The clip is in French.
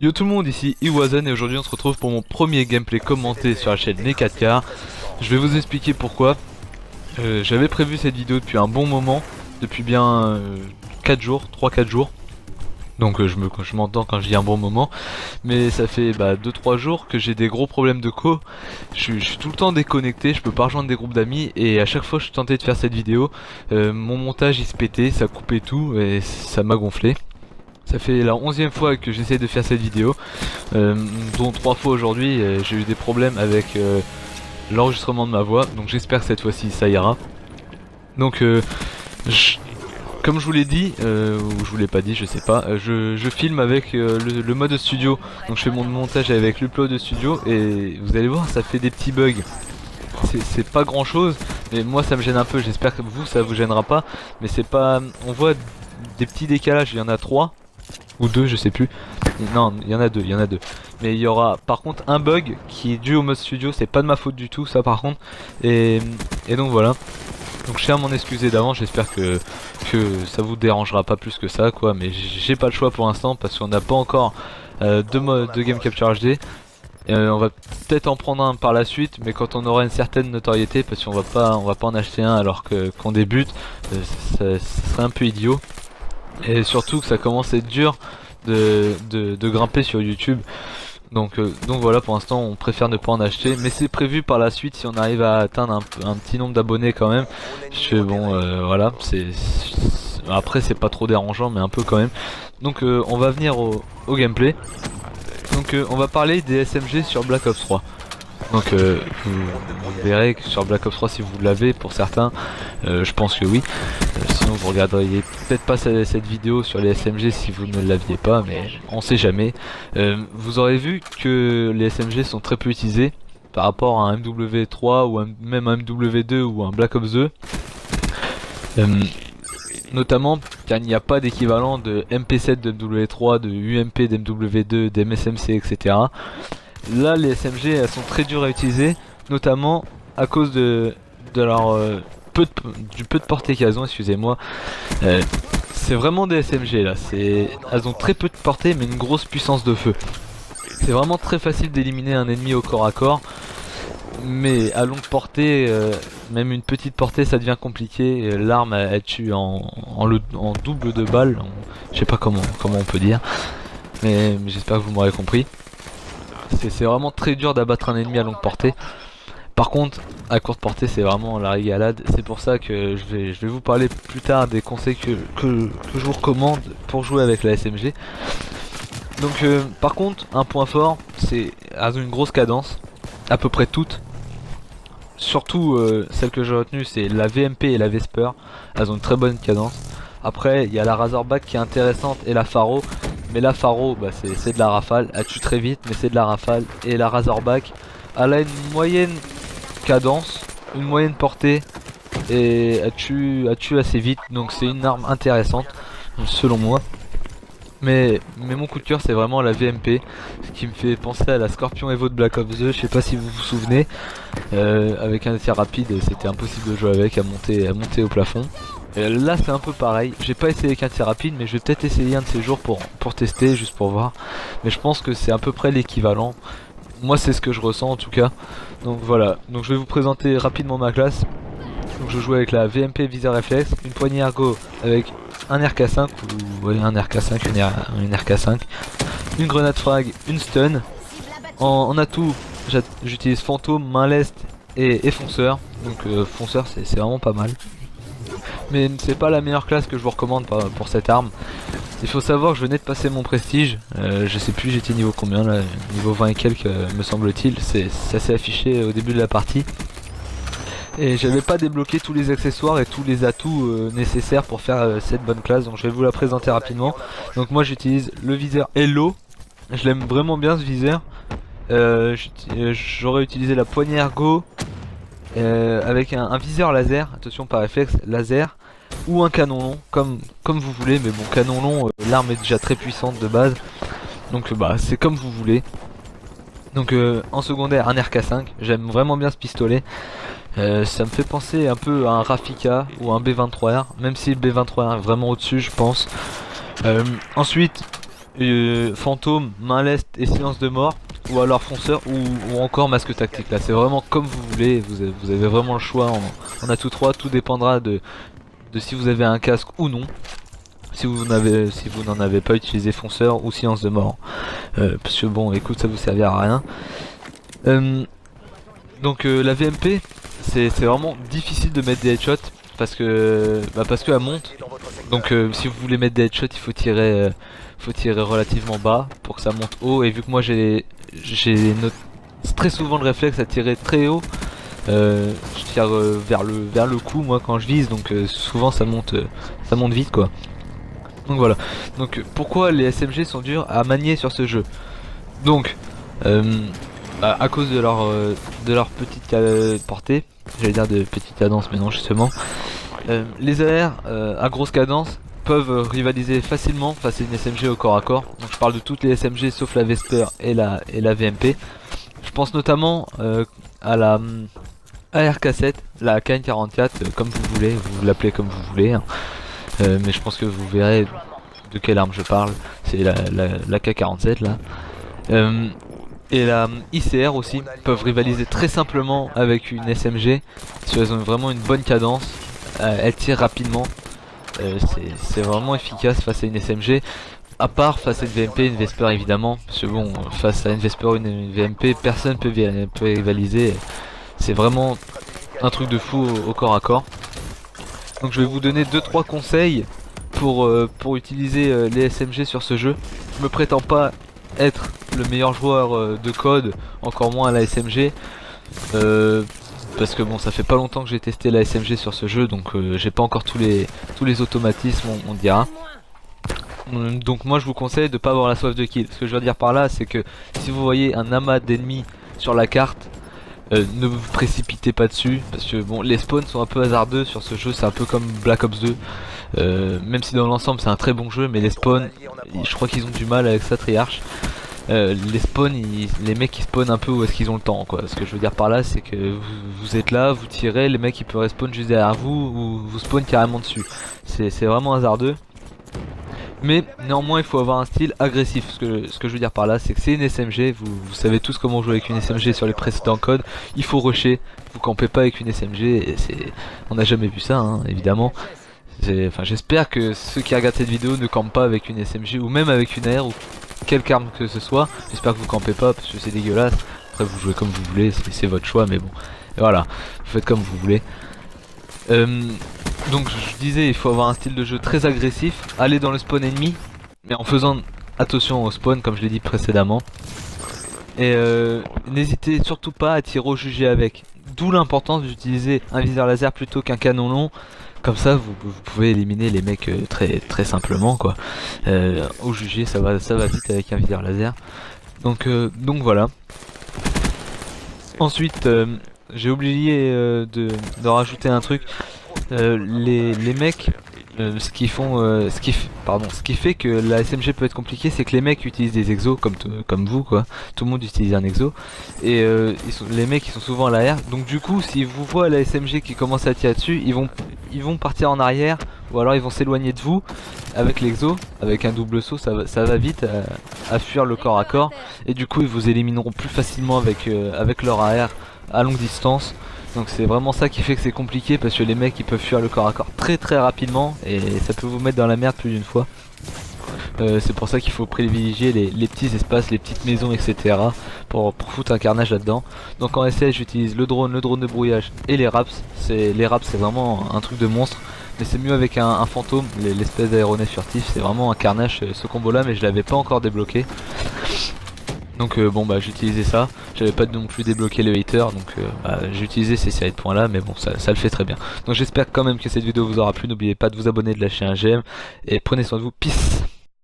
Yo tout le monde, ici Iwazen et aujourd'hui on se retrouve pour mon premier gameplay commenté sur la chaîne Les 4K. Je vais vous expliquer pourquoi. J'avais prévu cette vidéo depuis un bon moment, depuis bien 4 jours, 3-4 jours. Donc je m'entends quand je dis un bon moment. Mais ça fait 2-3 jours que j'ai des gros problèmes de co. Je suis tout le temps déconnecté, je peux pas rejoindre des groupes d'amis. Et à chaque fois que je tentais de faire cette vidéo, mon montage il se pétait, ça coupait tout et ça m'a gonflé. Ça fait la 11e fois que j'essaie de faire cette vidéo, dont 3 fois aujourd'hui. J'ai eu des problèmes avec l'enregistrement de ma voix, donc j'espère que cette fois-ci ça ira. Donc comme je vous l'ai dit, ou je vous l'ai pas dit, je sais pas, je filme avec le mode studio. Donc je fais mon montage avec l'upload de studio et vous allez voir, ça fait des petits bugs. C'est pas grand chose, mais moi ça me gêne un peu, j'espère que vous ça vous gênera pas. Mais c'est pas... on voit des petits décalages, il y en a 3 ou 2, je sais plus. Non, il y en a 2, Mais il y aura par contre un bug qui est dû au mode studio, c'est pas de ma faute du tout ça par contre. Et donc voilà. Donc je tiens à m'en excuser d'avance, j'espère que ça vous dérangera pas plus que ça quoi. Mais j'ai pas le choix pour l'instant parce qu'on n'a pas encore deux modes de Game Capture HD. On va peut-être en prendre un par la suite, mais quand on aura une certaine notoriété, parce qu'on va pas en acheter un alors qu'on débute, ça serait un peu idiot. Et surtout que ça commence à être dur de grimper sur YouTube. Donc voilà, pour l'instant on préfère ne pas en acheter, mais c'est prévu par la suite si on arrive à atteindre un petit nombre d'abonnés quand même. Voilà, après c'est pas trop dérangeant, mais un peu quand même. Donc on va venir au gameplay. Donc on va parler des SMG sur Black Ops 3. Donc vous verrez que sur Black Ops 3 si vous l'avez, pour certains je pense que oui. Sinon vous regarderiez peut-être pas cette vidéo sur les SMG si vous ne l'aviez pas, mais on sait jamais. Vous aurez vu que les SMG sont très peu utilisés par rapport à un MW3 ou même un MW2 ou un Black Ops 2. Notamment car il n'y a pas d'équivalent de MP7 de MW3, de UMP de MW2, d'MSMC, etc. Là les SMG elles sont très dures à utiliser, notamment à cause de leur du peu de portée qu'elles ont, excusez-moi. C'est vraiment des SMG là, elles ont très peu de portée mais une grosse puissance de feu. C'est vraiment très facile d'éliminer un ennemi au corps à corps. Mais à longue portée, même une petite portée ça devient compliqué. L'arme elle tue en double de balles, je sais pas comment on peut dire. Mais j'espère que vous m'aurez compris. C'est vraiment très dur d'abattre un ennemi à longue portée. Par contre, à courte portée, c'est vraiment la régalade. C'est pour ça que je vais vous parler plus tard des conseils que je vous recommande pour jouer avec la SMG. Donc, par contre, un point fort, c'est elles ont une grosse cadence, à peu près toutes. Surtout, celle que j'ai retenue, c'est la VMP et la Vesper. Elles ont une très bonne cadence. Après, il y a la Razorback qui est intéressante et la Faro. Mais la Faro, c'est de la rafale, elle tue très vite, mais c'est de la rafale. Et la Razorback, elle a une moyenne cadence, une moyenne portée, et elle tue assez vite, donc c'est une arme intéressante, selon moi. Mais mon coup de cœur c'est vraiment la VMP, ce qui me fait penser à la Scorpion Evo de Black Ops 2, je sais pas si vous vous souvenez. Avec un tir rapide, c'était impossible de jouer avec, à monter au plafond. Là c'est un peu pareil, j'ai pas essayé avec un tir rapide, mais je vais peut-être essayer un de ces jours pour tester, juste pour voir. Mais je pense que c'est à peu près l'équivalent. Moi c'est ce que je ressens en tout cas. Donc voilà, donc je vais vous présenter rapidement ma classe. Donc je joue avec la VMP viseur réflexe, une poignée ergo avec un RK5 ou ouais, un RK5, une RK5, une grenade frag, une stun. En atout, j'utilise fantôme, main leste et fonceur. Donc fonceur c'est vraiment pas mal. Mais c'est pas la meilleure classe que je vous recommande pour cette arme. Il faut savoir que je venais de passer mon prestige, je sais plus j'étais niveau combien là, niveau 20 et quelques me semble-t-il, ça s'est affiché au début de la partie. Et j'avais pas débloqué tous les accessoires et tous les atouts nécessaires pour faire cette bonne classe, donc je vais vous la présenter rapidement. Donc moi j'utilise le viseur Hello, je l'aime vraiment bien ce viseur. J'aurais utilisé la poignée ergo avec un viseur laser, attention par réflexe, laser. Ou un canon long, comme vous voulez, mais bon, canon long, l'arme est déjà très puissante de base, donc c'est comme vous voulez. Donc en secondaire, un RK5, j'aime vraiment bien ce pistolet. Ça me fait penser un peu à un Rafika ou un B23R, même si le B23R est vraiment au-dessus je pense. Ensuite, fantôme, main leste et silence de mort, ou alors fonceur, ou encore masque tactique. Là c'est vraiment comme vous voulez, vous avez vraiment le choix, on a tous trois, tout dépendra de si vous avez un casque ou non. Si vous n'en avez pas, utilisé fonceur ou silence de mort. Parce que bon, écoute, ça vous servira à rien. Donc la VMP, c'est vraiment difficile de mettre des headshots parce que elle monte. Donc si vous voulez mettre des headshots, il faut tirer relativement bas pour que ça monte haut. Et vu que moi j'ai très souvent le réflexe à tirer très haut, je tire vers le cou moi quand je vise. Donc souvent ça monte vite quoi. Donc voilà. Donc pourquoi les SMG sont durs à manier sur ce jeu? Donc à cause de leur petite portée, j'allais dire de petite cadence mais non justement. Les AR à grosse cadence peuvent rivaliser facilement face à une SMG au corps à corps. Donc je parle de toutes les SMG sauf la Vesper et la VMP. Je pense notamment à la ARK7, la KN44, comme vous voulez, vous l'appelez comme vous voulez. Hein. Mais je pense que vous verrez de quelle arme je parle. C'est la K47 là. Et la ICR aussi peuvent rivaliser très simplement avec une SMG si elles ont vraiment une bonne cadence. Elles tirent rapidement. C'est vraiment efficace face à une SMG. À part face à une VMP, une Vesper évidemment. Parce que bon, face à une Vesper ou une VMP, personne peut rivaliser. C'est vraiment un truc de fou au corps à corps. Donc je vais vous donner 2-3 conseils pour utiliser les SMG sur ce jeu. Je me prétends pas être le meilleur joueur de code, encore moins à la SMG. Parce que bon, ça fait pas longtemps que j'ai testé la SMG sur ce jeu, donc j'ai pas encore tous les automatismes, on dira. Donc moi je vous conseille de pas avoir la soif de kill. Ce que je veux dire par là, c'est que si vous voyez un amas d'ennemis sur la carte, ne vous précipitez pas dessus, parce que bon, les spawns sont un peu hasardeux sur ce jeu, c'est un peu comme Black Ops 2. Même si dans l'ensemble c'est un très bon jeu, mais les spawns, je crois qu'ils ont du mal avec ça, Triarch. Les spawns, les mecs qui spawnent un peu où est-ce qu'ils ont le temps quoi. Ce que je veux dire par là, c'est que vous êtes là, vous tirez, les mecs ils peuvent respawn juste derrière vous ou vous spawn carrément dessus. C'est vraiment hasardeux. Mais néanmoins il faut avoir un style agressif. Ce que je veux dire par là, c'est que c'est une SMG, vous savez tous comment jouer avec une SMG sur les précédents codes. Il faut rusher, vous campez pas avec une SMG, et on n'a jamais vu ça hein, évidemment. Enfin, j'espère que ceux qui regardent cette vidéo ne campent pas avec une SMG ou même avec une AR ou quelque arme que ce soit. J'espère que vous campez pas parce que c'est dégueulasse. Après vous jouez comme vous voulez, c'est votre choix, mais bon. Et voilà, vous faites comme vous voulez. Donc je disais, il faut avoir un style de jeu très agressif, aller dans le spawn ennemi, mais en faisant attention au spawn comme je l'ai dit précédemment. Et n'hésitez surtout pas à tirer au jugé avec. D'où l'importance d'utiliser un viseur laser plutôt qu'un canon long. Comme ça vous pouvez éliminer les mecs très simplement quoi. Au jugé ça va vite avec un viseur laser. Donc voilà. Ensuite j'ai oublié de rajouter un truc. Les mecs ce qui fait que la SMG peut être compliquée, c'est que les mecs utilisent des exos comme vous quoi. Tout le monde utilise un exo et les mecs ils sont souvent à l'arrière. Donc du coup, s'ils vous voient la SMG qui commence à tirer dessus, ils vont partir en arrière ou alors ils vont s'éloigner de vous avec l'exo, avec un double saut, ça va vite à fuir le corps à corps et du coup ils vous élimineront plus facilement avec leur AR à longue distance. Donc c'est vraiment ça qui fait que c'est compliqué parce que les mecs ils peuvent fuir le corps à corps très rapidement et ça peut vous mettre dans la merde plus d'une fois. C'est pour ça qu'il faut privilégier les petits espaces, les petites maisons etc. pour foutre un carnage là-dedans. Donc en SS j'utilise le drone de brouillage et les raps. Les raps c'est vraiment un truc de monstre. Mais c'est mieux avec un fantôme, l'espèce d'aéronef furtif, c'est vraiment un carnage ce combo là mais je l'avais pas encore débloqué. Donc bon bah j'ai utilisé ça, j'avais pas non plus débloqué le hater donc j'ai utilisé ces séries de points là mais bon ça le fait très bien. Donc j'espère quand même que cette vidéo vous aura plu, n'oubliez pas de vous abonner, de lâcher un j'aime et prenez soin de vous, peace.